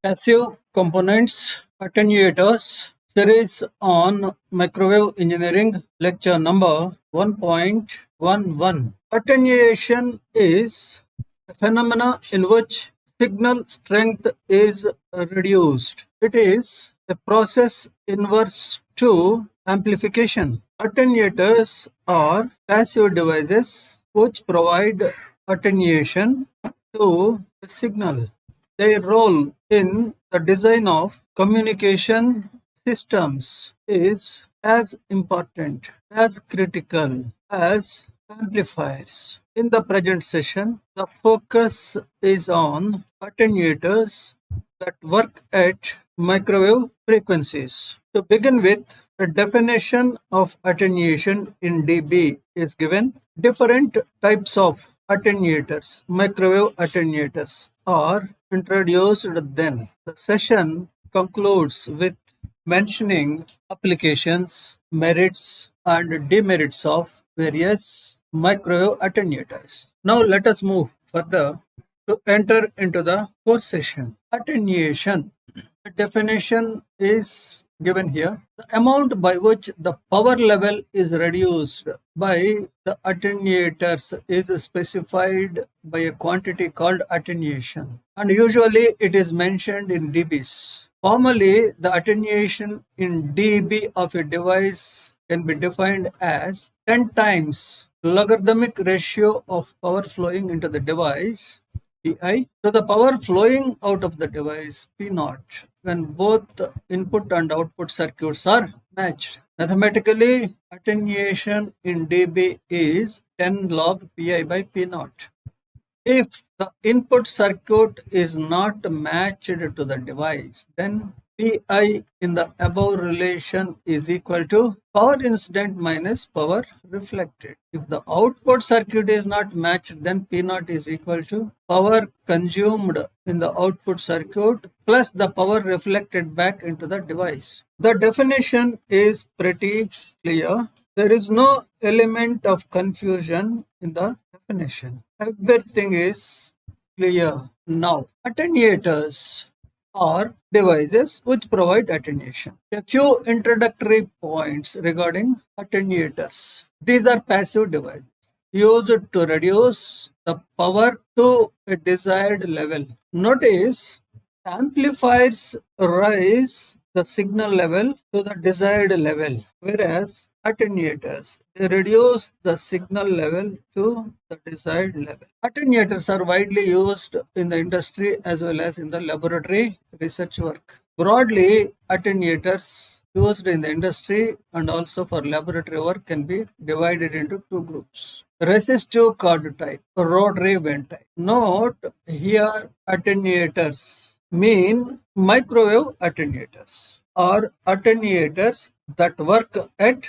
Passive components, attenuators, series on microwave engineering, lecture number 1.11. Attenuation is a phenomena in which signal strength is reduced. It is a process inverse to amplification. Attenuators are passive devices which provide attenuation to the signal. Their role in the design of communication systems is as important, as critical as amplifiers. In the present session, the focus is on attenuators that work at microwave frequencies. To begin with, a definition of attenuation in dB is given. Different types of attenuators, microwave attenuators, are introduced then. The session concludes with mentioning applications, merits, and demerits of various microwave attenuators. Now let us move further to enter into the course session. Attenuation. The definition is given here. The amount by which the power level is reduced by the attenuators is specified by a quantity called attenuation, and usually it is mentioned in dBs. Formally, the attenuation in dB of a device can be defined as 10 times logarithmic ratio of power flowing into the device Pi to the power flowing out of the device P0 when both input and output circuits are matched. Mathematically, attenuation in dB is 10 log Pi by P0. If the input circuit is not matched to the device, then Pi in the above relation is equal to power incident minus power reflected. If the output circuit is not matched, then P0 is equal to power consumed in the output circuit plus the power reflected back into the device. The definition is pretty clear. There is no element of confusion in the definition. Everything is clear now. Attenuators are devices which provide attenuation. A few introductory points regarding attenuators. These are passive devices used to reduce the power to a desired level. Notice amplifiers raise the signal level to the desired level, whereas attenuators, they reduce the signal level to the desired level. Attenuators are widely used in the industry as well as in the laboratory research work. Broadly, attenuators used in the industry and also for laboratory work can be divided into two groups. Resistive card type, rotary vane type. Note here attenuators mean microwave attenuators or attenuators that work at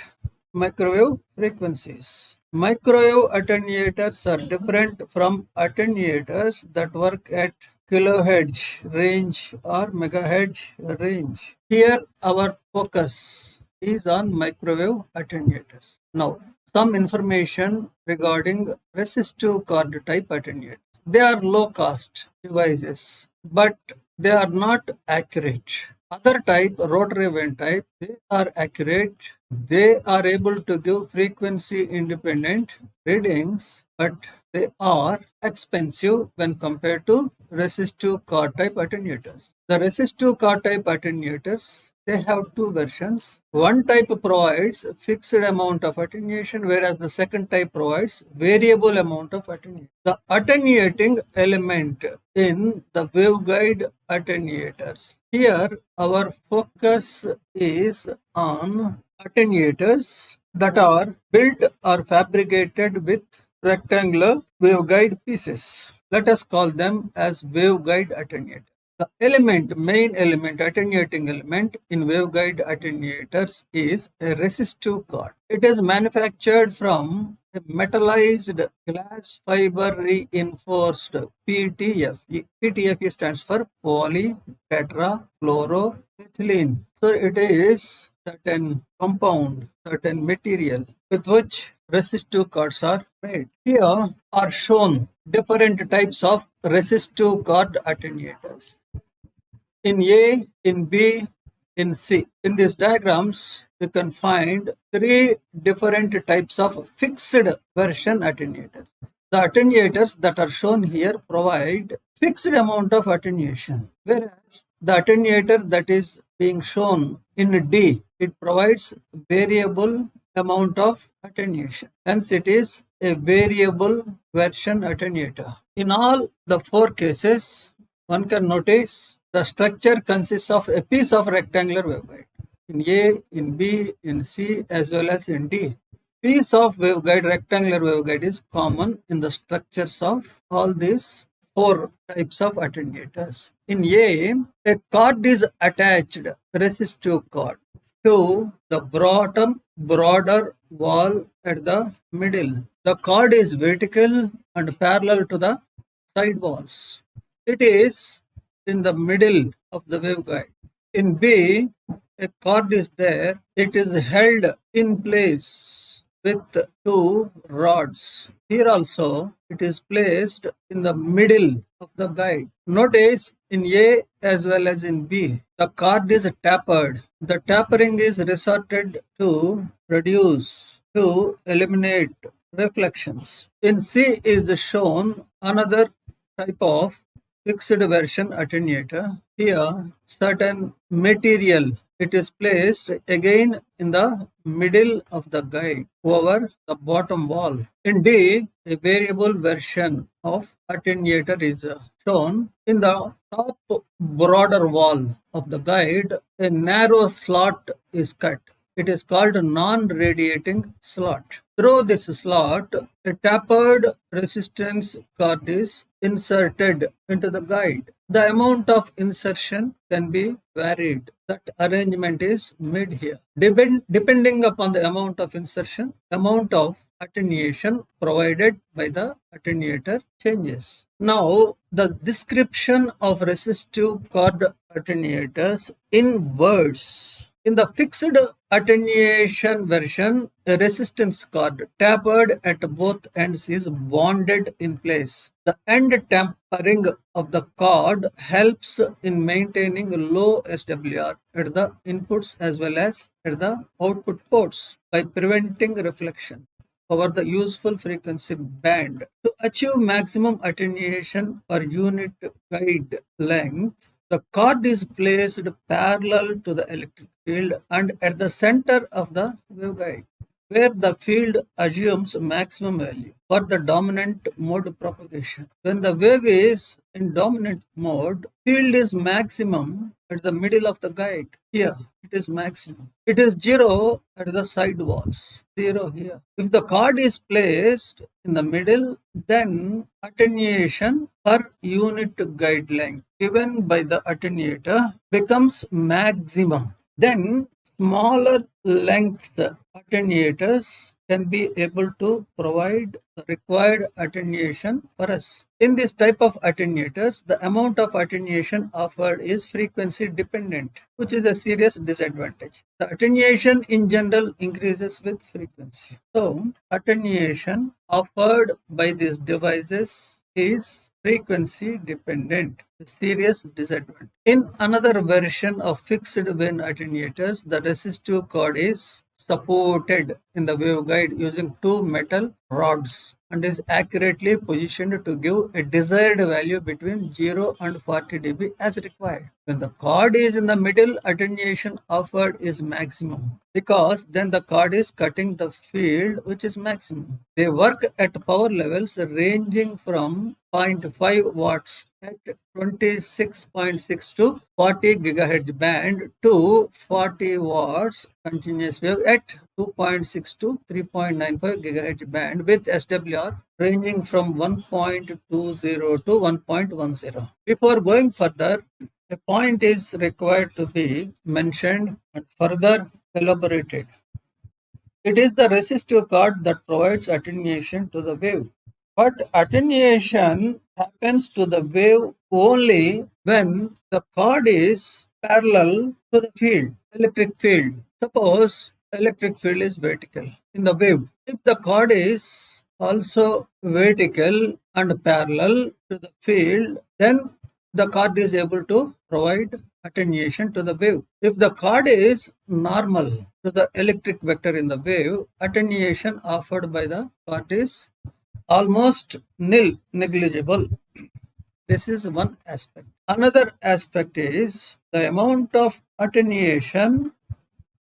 microwave frequencies. Microwave attenuators are different from attenuators that work at kilohertz range or megahertz range. Here our focus is on microwave attenuators. Now, some information regarding resistive card type attenuators. They are low cost devices, but they are not accurate. Other type, rotary vane type, they are accurate. They are able to give frequency independent readings, but they are expensive when compared to resistive card type attenuators. The resistive card type attenuators, they have two versions. One type provides fixed amount of attenuation, whereas the second type provides variable amount of attenuation. The attenuating element in the waveguide attenuators. Here, our focus is on attenuators that are built or fabricated with rectangular waveguide pieces. Let us call them as waveguide attenuators. The main element, attenuating element in waveguide attenuators is a resistive card. It is manufactured from a metallized glass fiber reinforced PTF. PTF stands for polytetrafluoroethylene. So it is certain compound, certain material with which resistive cards are made. Here are shown different types of resistive card attenuators. in A, in B, in C. In these diagrams, you can find three different types of fixed version attenuators. The attenuators that are shown here provide fixed amount of attenuation, whereas the attenuator that is being shown in D, it provides variable amount of attenuation. Hence, it is a variable version attenuator. In all the four cases, one can notice the structure consists of a piece of rectangular waveguide. In A, in B, in C, as well as in D. Piece of waveguide, rectangular waveguide is common in the structures of all these four types of attenuators. In a cord is attached, resistive cord, to the bottom broader wall at the middle. The cord is vertical and parallel to the side walls. It is in the middle of the waveguide. In B, a cord is there. It is held in place with two rods. Here also, it is placed in the middle of the guide. Notice in A as well as in B, the cord is tapered. The tapering is resorted to eliminate reflections. In C is shown another type of fixed version attenuator. Here, certain material, it is placed again in the middle of the guide over the bottom wall. In D, a variable version of attenuator is shown. In the top broader wall of the guide, a narrow slot is cut. It is called non-radiating slot. Through this slot, a tapered resistance cord is inserted into the guide. The amount of insertion can be varied. That arrangement is made here. Depending upon the amount of insertion, amount of attenuation provided by the attenuator changes. Now, the description of resistive cord attenuators in words. In the fixed attenuation version, a resistance cord tapered at both ends is bonded in place. The end tapering of the cord helps in maintaining low SWR at the inputs as well as at the output ports by preventing reflection over the useful frequency band. To achieve maximum attenuation per unit guide length, the cord is placed parallel to the electric field and at the center of the waveguide, where the field assumes maximum value for the dominant mode propagation. When the wave is in dominant mode, field is maximum at the middle of the guide. Here, it is maximum. It is 0 at the side walls. 0 here. If the cord is placed in the middle, then attenuation per unit guide length given by the attenuator becomes maximum. Then smaller length attenuators can be able to provide the required attenuation for us. In this type of attenuators, the amount of attenuation offered is frequency dependent, which is a serious disadvantage. The attenuation in general increases with frequency. So, attenuation offered by these devices is frequency dependent, a serious disadvantage. In another version of fixed band attenuators, the resistive cord is supported in the waveguide using two metal rods and is accurately positioned to give a desired value between 0 and 40 dB as required. When the cord is in the middle, attenuation offered is maximum because then the cord is cutting the field which is maximum. They work at power levels ranging from 0.5 watts at 26.6 to 40 gigahertz band to 40 watts continuous wave at 2.6 to 3.95 gigahertz band with SWR ranging from 1.20 to 1.10. Before going further, a point is required to be mentioned and further elaborated. It is the resistive cord that provides attenuation to the wave. But attenuation happens to the wave only when the cord is parallel to the field, electric field. Suppose electric field is vertical in the wave. If the cord is also vertical and parallel to the field, then the cord is able to provide attenuation to the wave. If the chord is normal to the electric vector in the wave, attenuation offered by the chord is almost nil, negligible. This is one aspect. Another aspect is the amount of attenuation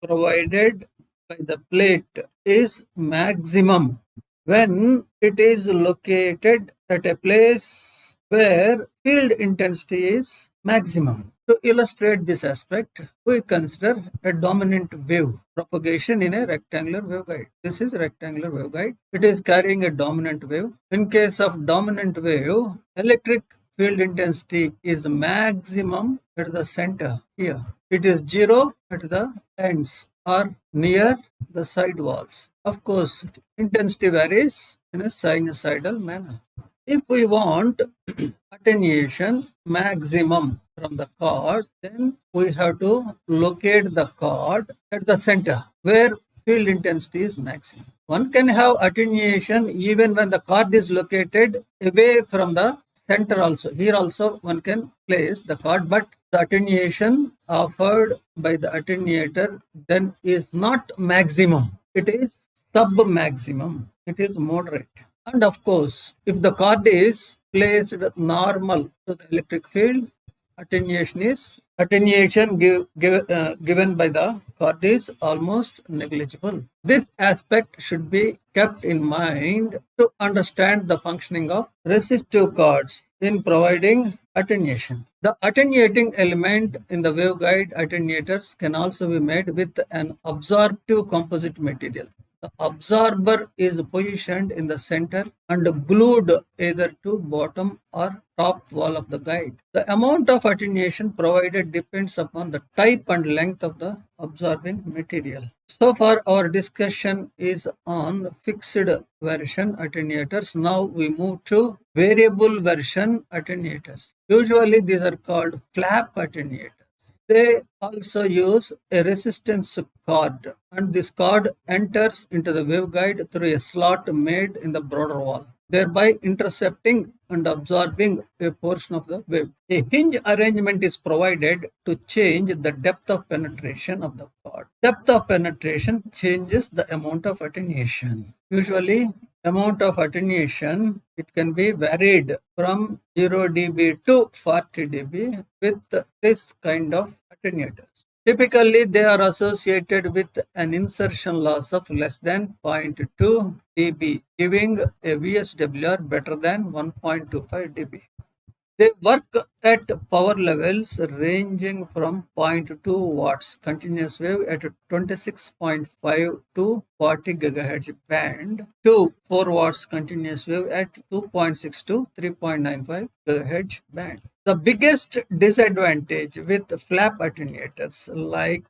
provided by the plate is maximum when it is located at a place where field intensity is maximum. To illustrate this aspect, we consider a dominant wave propagation in a rectangular waveguide. This is rectangular waveguide. It is carrying a dominant wave. In case of dominant wave, electric field intensity is maximum at the center here. It is zero at the ends or near the side walls. Of course, intensity varies in a sinusoidal manner. If we want attenuation maximum from the chord, then we have to locate the chord at the center where field intensity is maximum. One can have attenuation even when the chord is located away from the center also. Here also one can place the chord, but the attenuation offered by the attenuator then is not maximum. It is sub-maximum. It is moderate. And of course, if the chord is placed normal to the electric field, attenuation given by the chord is almost negligible. This aspect should be kept in mind to understand the functioning of resistive cards in providing attenuation. The attenuating element in the waveguide attenuators can also be made with an absorptive composite material. The absorber is positioned in the center and glued either to bottom or top wall of the guide. The amount of attenuation provided depends upon the type and length of the absorbing material. So far our discussion is on fixed version attenuators. Now we move to variable version attenuators. Usually these are called flap attenuators. They also use a resistance card, and this card enters into the waveguide through a slot made in the border wall, thereby intercepting and absorbing a portion of the wave. A hinge arrangement is provided to change the depth of penetration of the card. Depth of penetration changes the amount of attenuation. Usually, amount of attenuation, it can be varied from 0 dB to 40 dB with this kind of attenuators. Typically, they are associated with an insertion loss of less than 0.2 dB, giving a VSWR better than 1.25 dB. They work at power levels ranging from 0.2 watts continuous wave at 26.5 to 40 GHz band to 4 watts continuous wave at 2.6 to 3.95 GHz band. The biggest disadvantage with flap attenuators, like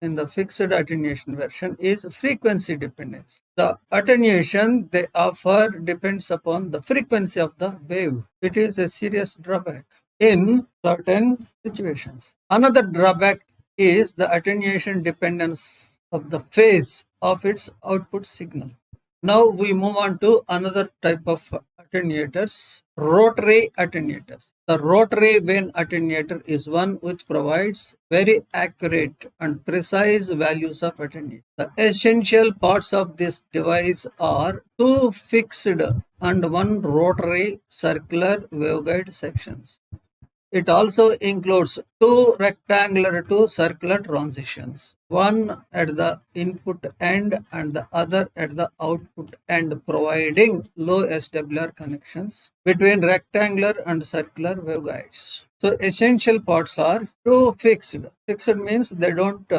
in the fixed attenuation version, is frequency dependence. The attenuation they offer depends upon the frequency of the wave. It is a serious drawback in certain situations. Another drawback is the attenuation dependence of the phase of its output signal. Now we move on to another type of attenuators, rotary attenuators. The rotary vane attenuator is one which provides very accurate and precise values of attenuation. The essential parts of this device are two fixed and one rotary circular waveguide sections. It also includes two rectangular to circular transitions, one at the input end and the other at the output end, providing low SWR connections between rectangular and circular waveguides. So essential parts are two fixed. Fixed means they don't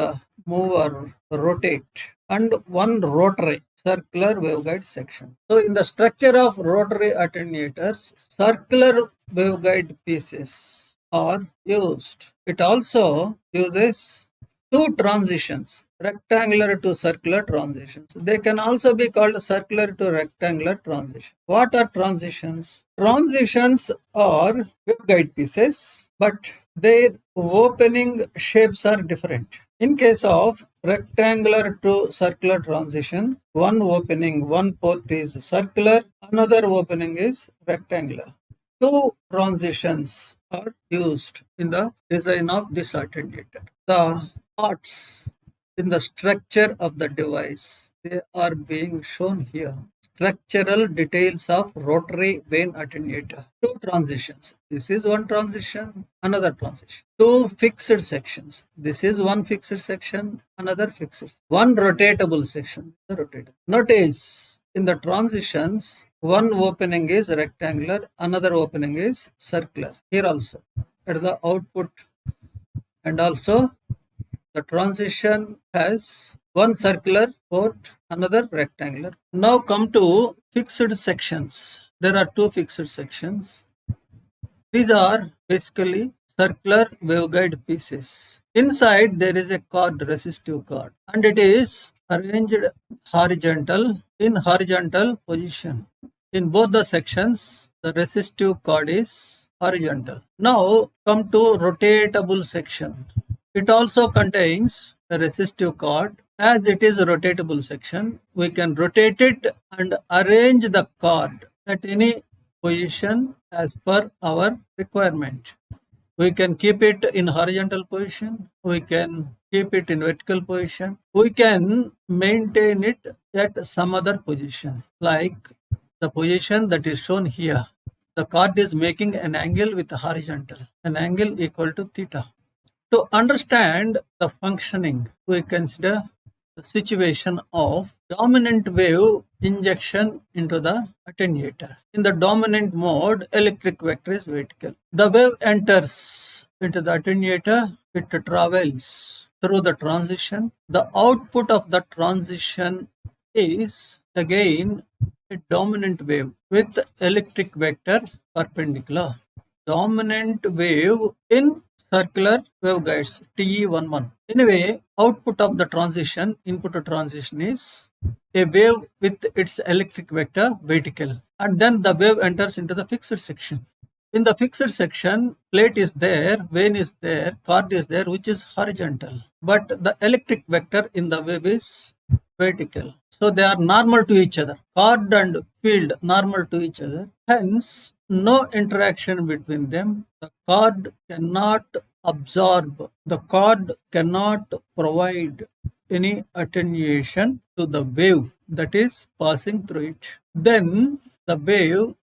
move or rotate, and one rotary circular waveguide section. So in the structure of rotary attenuators, circular waveguide pieces are used. It also uses two transitions, rectangular to circular transitions. They can also be called circular to rectangular transition. What are transitions? Transitions are waveguide pieces, but their opening shapes are different. In case of rectangular to circular transition, one port is circular, another opening is rectangular. Two transitions are used in the design of this attenuator. The parts in the structure of the device, they are being shown here. Structural details of rotary vane attenuator. Two transitions. This is one transition, another transition. Two fixed sections. This is one fixed section, another fixed. One rotatable section. The rotatable. Notice in the transitions, one opening is rectangular, another opening is circular. Here also, at the output, and also the transition has one circular port, another rectangular. Now come to fixed sections. There are two fixed sections. These are basically circular waveguide pieces. Inside there is a card, resistive card, and it is arranged in horizontal position. In both the sections, the resistive card is horizontal. Now come to rotatable section. It also contains a resistive card. As it is a rotatable section, we can rotate it and arrange the card at any position as per our requirement. We can keep it in horizontal position, we can keep it in vertical position, we can maintain it at some other position, like the position that is shown here. The card is making an angle with horizontal, an angle equal to theta. To understand the functioning, we consider the situation of dominant wave injection into the attenuator. In the dominant mode, electric vector is vertical. The wave enters into the attenuator, it travels through the transition. The output of the transition is again a dominant wave with electric vector perpendicular. Dominant wave in circular waveguides TE11. Anyway, output of the transition, input to transition is a wave with its electric vector vertical, and then the wave enters into the fixed section. In the fixed section, plate is there, vane is there, card is there, which is horizontal, but the electric vector in the wave is vertical. So they are normal to each other. Card and field normal to each other. Hence, no interaction between them. The card cannot absorb. The card cannot provide any attenuation to the wave that is passing through it. Then the wave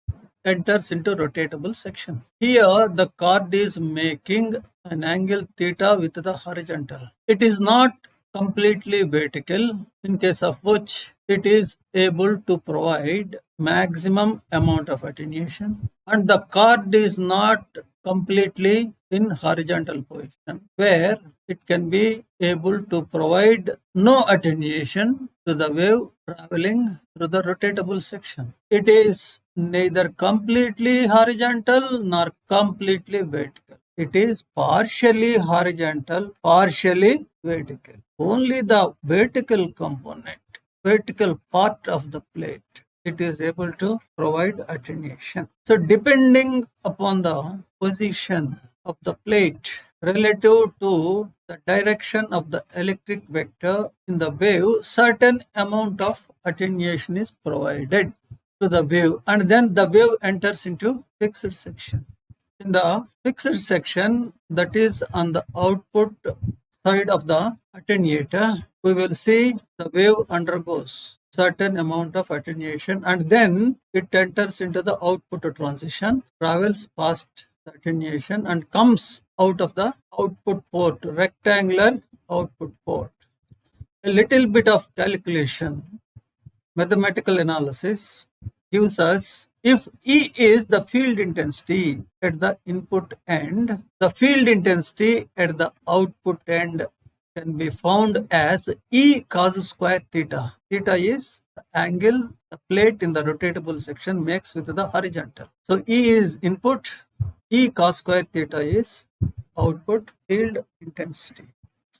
enters into rotatable section. Here the card is making an angle theta with the horizontal. It is not completely vertical, in case of which it is able to provide maximum amount of attenuation, and the card is not completely in horizontal position, where it can be able to provide no attenuation to the wave traveling through the rotatable section. It is neither completely horizontal nor completely vertical. It is partially horizontal, partially vertical. Only the vertical component, vertical part of the plate, it is able to provide attenuation. So depending upon the position of the plate relative to the direction of the electric vector in the wave, certain amount of attenuation is provided to the wave, and then the wave enters into fixed section. In the fixed section, that is on the output side of the attenuator, we will see the wave undergoes certain amount of attenuation, and then it enters into the output transition, travels past the attenuation and comes out of the output port, rectangular output port. A little bit of calculation, mathematical analysis gives us, if E is the field intensity at the input end, the field intensity at the output end can be found as E cos square theta. Theta is the angle the plate in the rotatable section makes with the horizontal. So E is input, E cos square theta is output field intensity.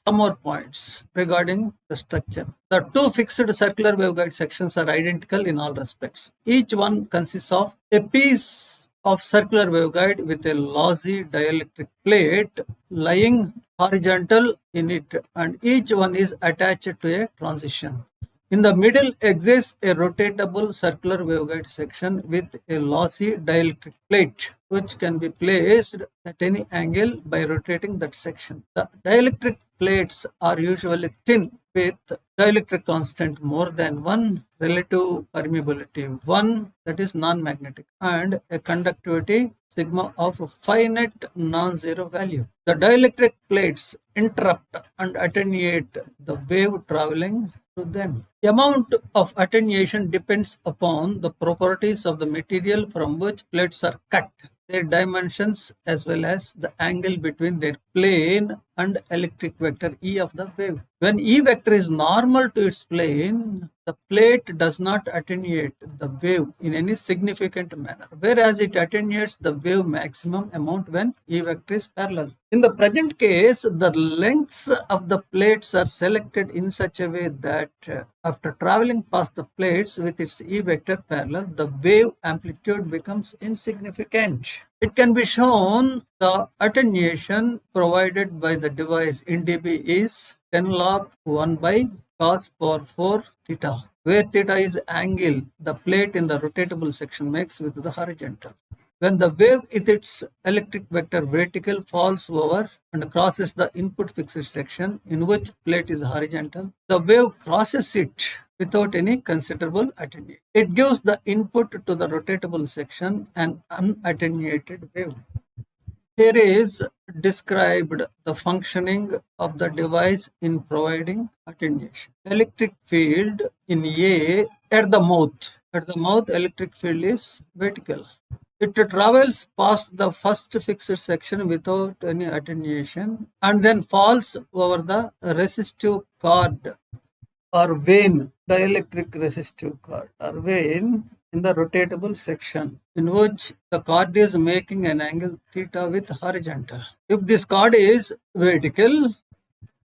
Some more points regarding the structure. The two fixed circular waveguide sections are identical in all respects. Each one consists of a piece of circular waveguide with a lossy dielectric plate lying horizontal in it, and each one is attached to a transition. In the middle exists a rotatable circular waveguide section with a lossy dielectric plate which can be placed at any angle by rotating that section. The dielectric plates are usually thin with dielectric constant more than 1, relative permeability 1, that is non-magnetic, and a conductivity sigma of a finite non-zero value. The dielectric plates interrupt and attenuate the wave traveling through them. The amount of attenuation depends upon the properties of the material from which plates are cut, their dimensions, as well as the angle between their plane and electric vector E of the wave. When E vector is normal to its plane, the plate does not attenuate the wave in any significant manner, whereas it attenuates the wave maximum amount when E vector is parallel. In the present case, the lengths of the plates are selected in such a way that after traveling past the plates with its E vector parallel, the wave amplitude becomes insignificant. It can be shown the attenuation provided by the device in dB is 10 log 1 by cos power 4 theta, where theta is angle the plate in the rotatable section makes with the horizontal. When the wave with its electric vector vertical falls over and crosses the input fixed section in which plate is horizontal, the wave crosses it without any considerable attenuation. It gives the input to the rotatable section an unattenuated wave. Here is described the functioning of the device in providing attenuation. Electric field in A at the mouth. At the mouth, electric field is vertical. It travels past the first fixed section without any attenuation and then falls over the resistive card or vane, dielectric resistive card or vane in the rotatable section in which the card is making an angle theta with horizontal. If this card is vertical,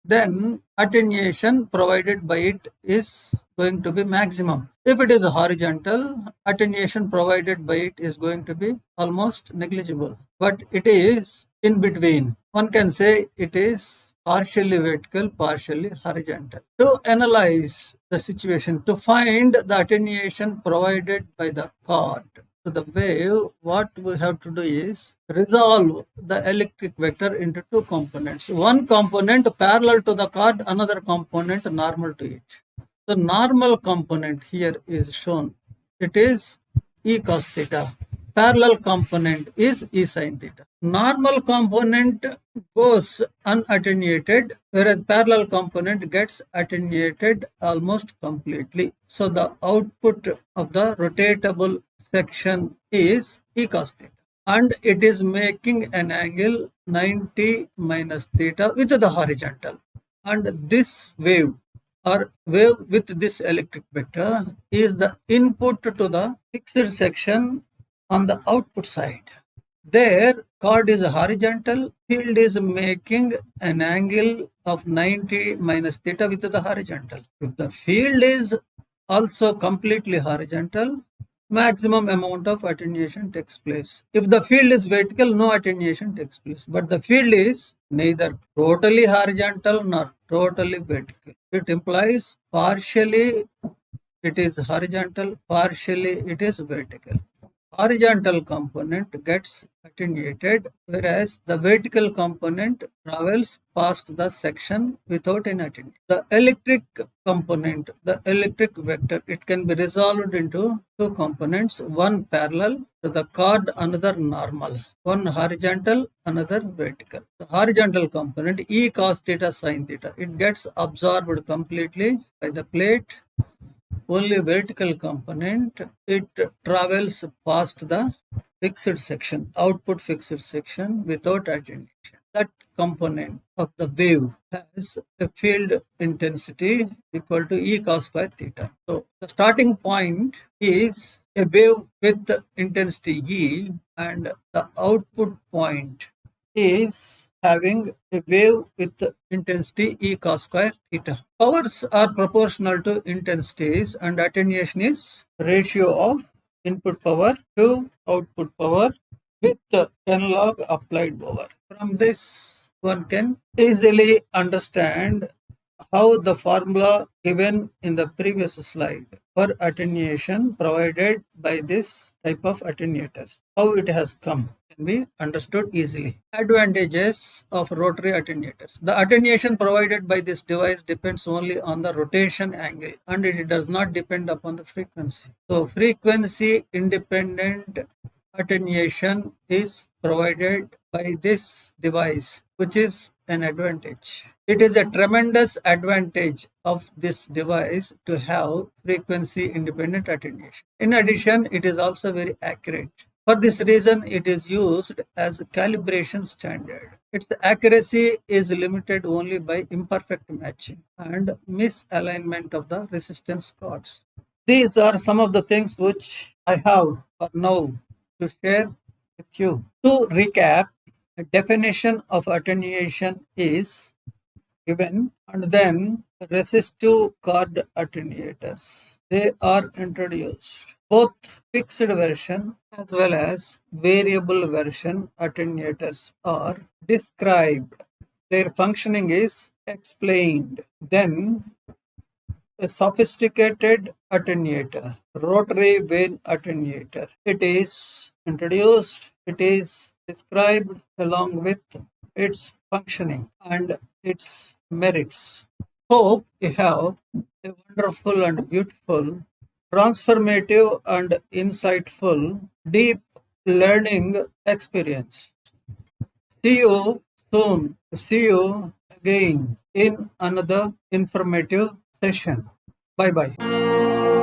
then attenuation provided by it is going to be maximum. If it is horizontal, attenuation provided by it is going to be almost negligible. But it is in between. One can say it is partially vertical, partially horizontal. To analyze the situation, to find the attenuation provided by the card to the wave, what we have to do is resolve the electric vector into two components. One component parallel to the card, another component normal to it. The normal component here is shown. It is E cos theta. Parallel component is E sin theta. Normal component goes unattenuated, whereas parallel component gets attenuated almost completely. So the output of the rotatable section is E cos theta. And it is making an angle 90 minus theta with the horizontal. And this wave or wave with this electric vector is the input to the fixed section on the output side. There, card is horizontal, field is making an angle of 90 minus theta with the horizontal. If the field is also completely horizontal, maximum amount of attenuation takes place. If the field is vertical, no attenuation takes place. But the field is neither totally horizontal nor totally vertical. It implies partially it is horizontal, partially it is vertical. Horizontal component gets attenuated, whereas the vertical component travels past the section without any attenuation. The electric component, the electric vector, it can be resolved into two components, one parallel to the card, another normal, one horizontal, another vertical. The horizontal component, E cos theta sin theta, it gets absorbed completely by the plate. Only vertical component, it travels past the fixed section, output fixed section without attenuation. That component of the wave has a field intensity equal to E cos square theta. So the starting point is a wave with intensity E and the output point is having a wave with intensity E cos square theta. Powers are proportional to intensities and attenuation is ratio of input power to output power with 10 log applied power. From this, one can easily understand how the formula given in the previous slide for attenuation provided by this type of attenuators, how it has come. can be understood easily. Advantages of rotary attenuators. The attenuation provided by this device depends only on the rotation angle and it does not depend upon the frequency. So frequency independent attenuation is provided by this device, which is an advantage. It is a tremendous advantage of this device to have frequency independent attenuation. In addition, it is also very accurate. For this reason, it is used as a calibration standard. Its accuracy is limited only by imperfect matching and misalignment of the resistance cards. These are some of the things which I have for now to share with you. To recap, the definition of attenuation is given, and then resistive card attenuators. They are introduced. Both fixed version as well as variable version attenuators are described. Their functioning is explained. Then a sophisticated attenuator, rotary vane attenuator. It is introduced, it is described along with its functioning and its merits. Hope you have a wonderful and beautiful, transformative and insightful, deep learning experience. See you soon. See you again in another informative session. Bye bye.